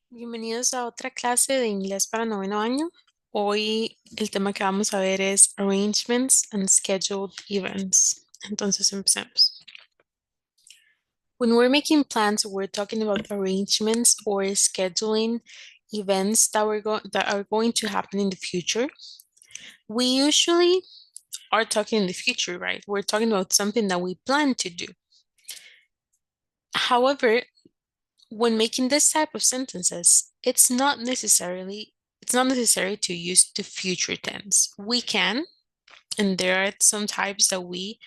Bienvenidos a otra clase de inglés para noveno año. Hoy el tema que vamos a ver es Arrangements and Scheduled Events. Entonces empecemos. When we're making plans, we're talking about arrangements or scheduling events that are going to happen in the future. We usually are talking in the future, right? We're talking about something that we plan to do. However, when making this type of sentences, it's not necessary to use the future tense. We can, and there are some types that we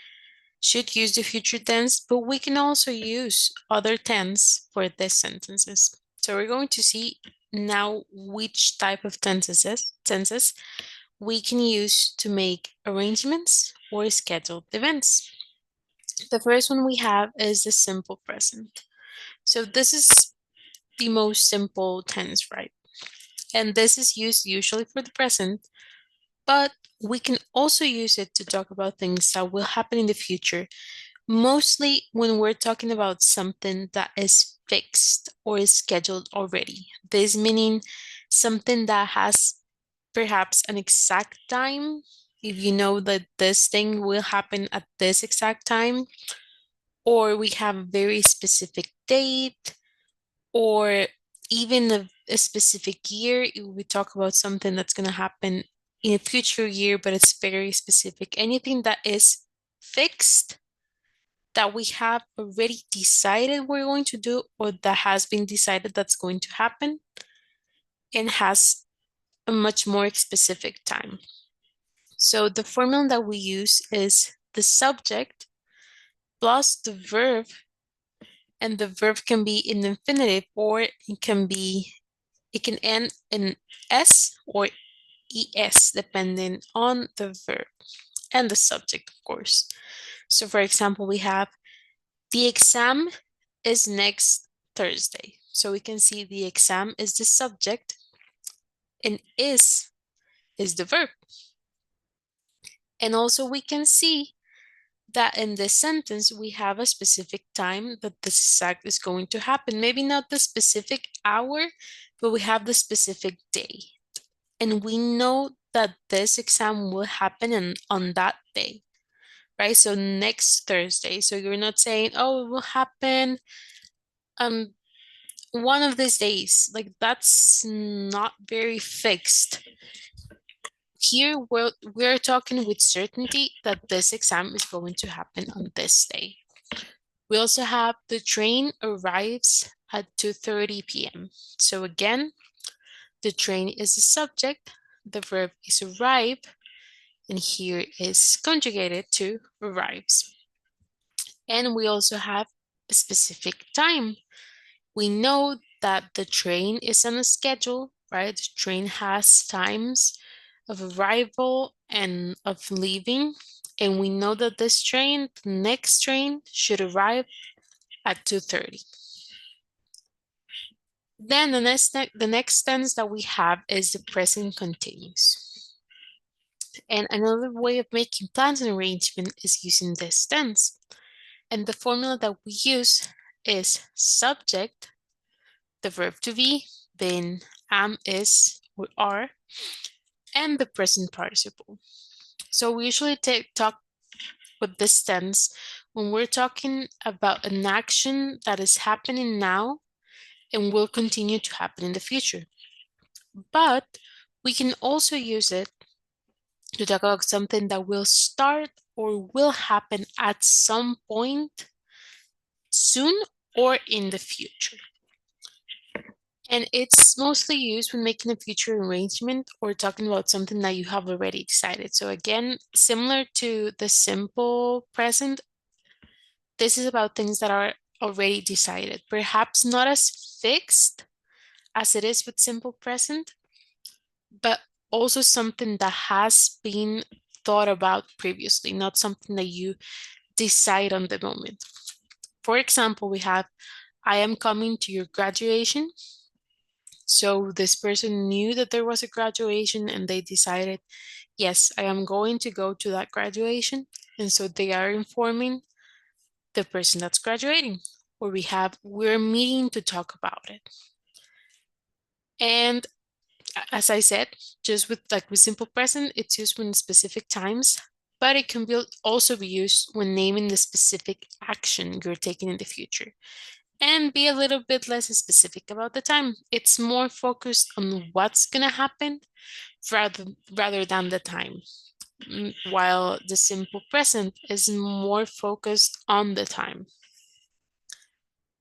should use the future tense, but we can also use other tense for these sentences. So we're going to see now which type of tenses we can use to make arrangements or scheduled events. The first one we have is the simple present. So this is the most simple tense, right? And this is used usually for the present, but we can also use it to talk about things that will happen in the future, mostly when we're talking about something that is fixed or is scheduled already. This meaning something that has perhaps an exact time. If you know that this thing will happen at this exact time, or we have a very specific date, or even a specific year, if we talk about something that's going to happen in a future year, but it's very specific. Anything that is fixed, that we have already decided we're going to do, or that has been decided that's going to happen, and has a much more specific time. So the formula that we use is the subject plus the verb, and the verb can be in infinitive, or it can end in S or ES depending on the verb and the subject, of course. So for example, we have the exam is next Thursday. So we can see the exam is the subject and is the verb. And also we can see that in this sentence we have a specific time that this exact is going to happen. Maybe not the specific hour, but we have the specific day. And we know that this exam will happen on that day, right? So next Thursday. So you're not saying, oh, it will happen um one of these days. Like that's not very fixed. Here we're talking with certainty that this exam is going to happen on this day. We also have the train arrives at 2:30 p.m. So again, the train is the subject, the verb is arrive, and here is conjugated to arrives. And we also have a specific time. We know that the train is on a schedule, right? The train has times of arrival and of leaving. And we know that this train, the next train, should arrive at 2:30. Then the next tense that we have is the present continuous. And another way of making plans and arrangement is using this tense. And the formula that we use is subject, the verb to be, then am, is, or are, and the present participle. So we usually talk with this tense when we're talking about an action that is happening now and will continue to happen in the future. But we can also use it to talk about something that will start or will happen at some point soon or in the future. And it's mostly used when making a future arrangement or talking about something that you have already decided. So again, similar to the simple present, this is about things that are already decided, perhaps not as fixed as it is with simple present, but also something that has been thought about previously, not something that you decide on the moment. For example, we have, I am coming to your graduation. So this person knew that there was a graduation and they decided, yes, I am going to go to that graduation. And so they are informing the person that's graduating. Or we have, we're meeting to talk about it. And as I said, just with simple present, it's used when specific times, but it can also be used when naming the specific action you're taking in the future. And be a little bit less specific about the time. It's more focused on what's gonna happen rather than the time. While the simple present is more focused on the time.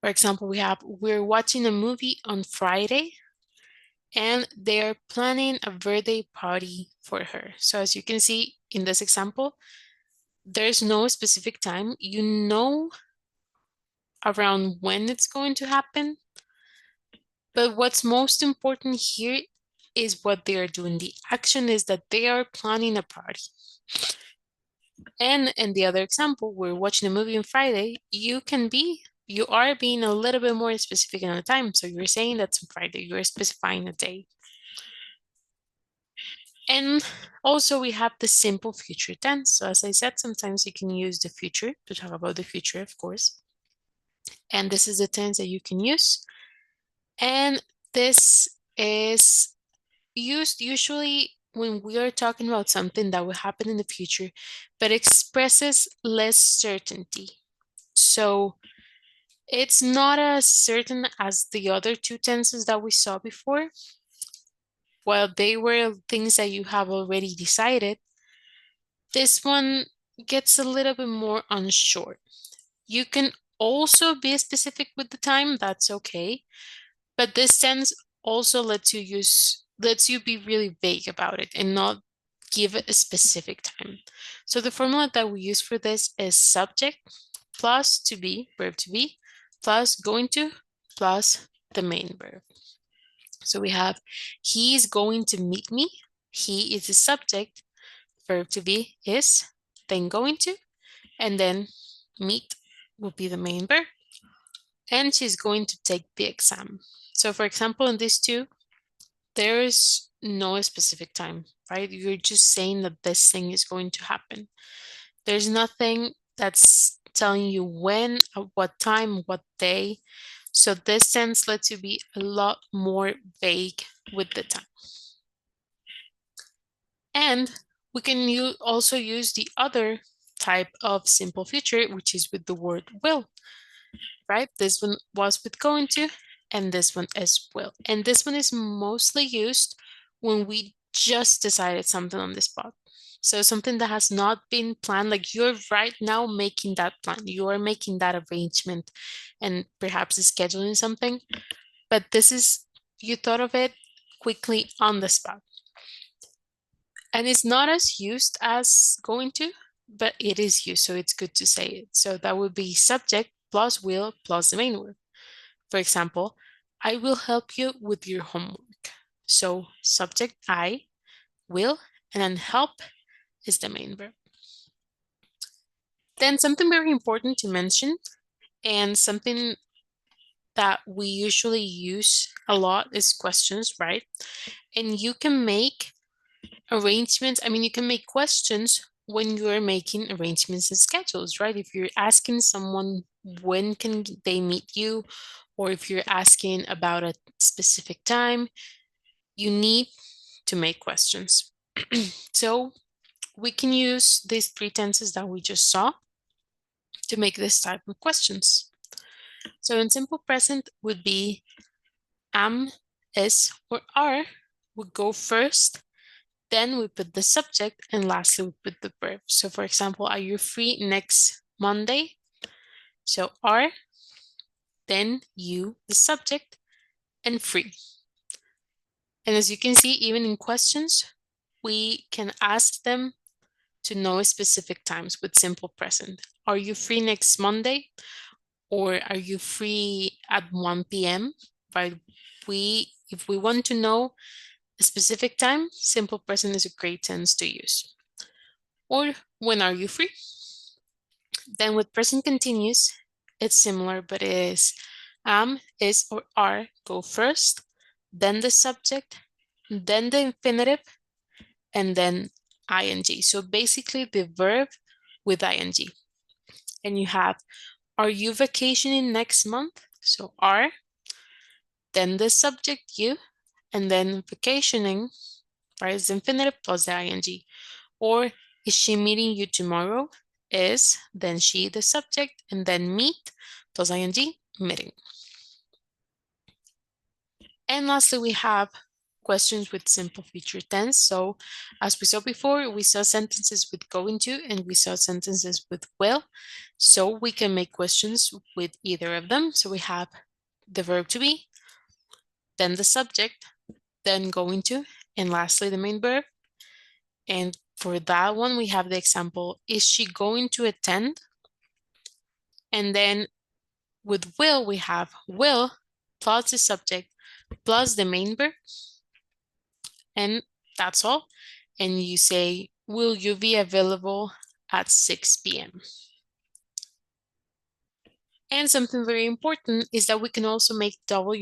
For example, we're watching a movie on Friday and they're planning a birthday party for her. So as you can see in this example, there's no specific time. You know around when it's going to happen, but what's most important here is what they are doing. The action is that they are planning a party. And in the other example, we're watching a movie on Friday, you are being a little bit more specific on the time. So you're saying that's on Friday, you're specifying a day. And also we have the simple future tense. So as I said, sometimes you can use the future to talk about the future, of course. And this is the tense that you can use. And this is used usually when we are talking about something that will happen in the future, but expresses less certainty. So it's not as certain as the other two tenses that we saw before. While they were things that you have already decided, this one gets a little bit more unsure. You can also be specific with the time, that's okay. But this tense also lets you be really vague about it and not give it a specific time. So the formula that we use for this is subject plus to be, verb to be, plus going to, plus the main verb. So we have he is going to meet me. He is the subject. Verb to be is, then going to, and then meet will be the main verb. And she's going to take the exam. So for example, in these two, there is no specific time, right? You're just saying that this thing is going to happen. There's nothing that's telling you when, at what time, what day. So this sense lets you be a lot more vague with the time. And we can also use the other type of simple future, which is with the word will, right? This one was with going to, and this one is will. And this one is mostly used when we just decided something on the spot. So something that has not been planned, like you're right now making that plan, you are making that arrangement and perhaps scheduling something, but this is, you thought of it quickly on the spot. And it's not as used as going to, but it is used, so it's good to say it. So that would be subject plus will plus the main word. For example, I will help you with your homework. So subject I, will, and then help is the main verb. Then something very important to mention, and something that we usually use a lot is questions, right? And you can make arrangements. I mean, you can make questions when you're making arrangements and schedules, right? If you're asking someone when can they meet you, or if you're asking about a specific time, you need to make questions. So we can use these three tenses that we just saw to make this type of questions. So in simple present would be am, is, or are would go first. Then we put the subject, and lastly we put the verb. So for example, are you free next Monday? So are, then you, the subject, and free. And as you can see, even in questions, we can ask them to know specific times with simple present. Are you free next Monday? Or are you free at 1 p.m.? Right? If we want to know a specific time, simple present is a great tense to use. Or when are you free? Then with present continuous, it's similar, but it is am, is, or are go first, then the subject, then the infinitive, and then ing. So basically the verb with ing. And you have, are you vacationing next month? So are, then the subject you, and then vacationing, right, is infinitive plus the ing. Or is she meeting you tomorrow? Is, then she, the subject, and then meet plus ing, meeting. And lastly, we have questions with simple future tense. So as we saw before, we saw sentences with going to and we saw sentences with will. So we can make questions with either of them. So we have the verb to be, then the subject, then going to, and lastly the main verb. And for that one, we have the example, is she going to attend? And then with will, we have will plus the subject plus the main verb, and that's all. And you say, will you be available at 6 p.m.? And something very important is that we can also make WH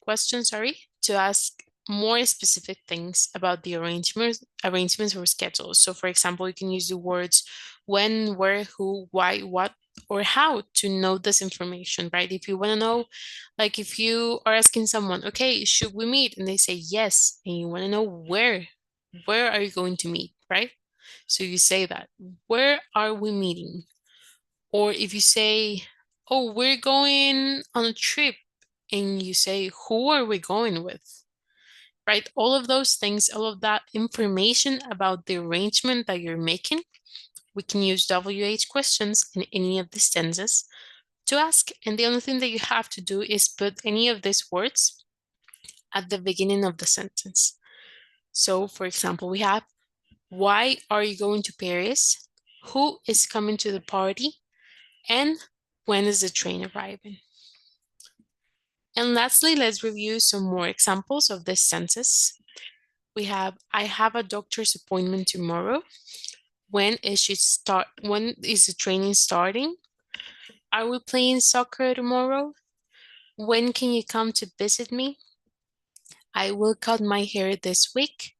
questions, to ask more specific things about the arrangements or schedules. So for example, you can use the words when, where, who, why, what, or how to know this information, right? If you want to know, like if you are asking someone, okay, should we meet? And they say yes, and you want to know where are you going to meet, right? So you say that, where are we meeting? Or if you say, oh, we're going on a trip, and you say, who are we going with? Right? All of those things, all of that information about the arrangement that you're making, we can use WH questions in any of these tenses to ask. And the only thing that you have to do is put any of these words at the beginning of the sentence. So, for example, we have, why are you going to Paris? Who is coming to the party? And when is the train arriving? And lastly, let's review some more examples of this sentence. We have, I have a doctor's appointment tomorrow. When is the training starting? Are we playing soccer tomorrow? When can you come to visit me? I will cut my hair this week.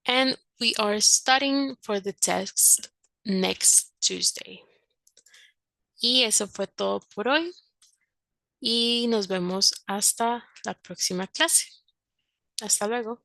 And we are studying for the test next Tuesday. Y eso fue todo por hoy. Y nos vemos hasta la próxima clase. Hasta luego.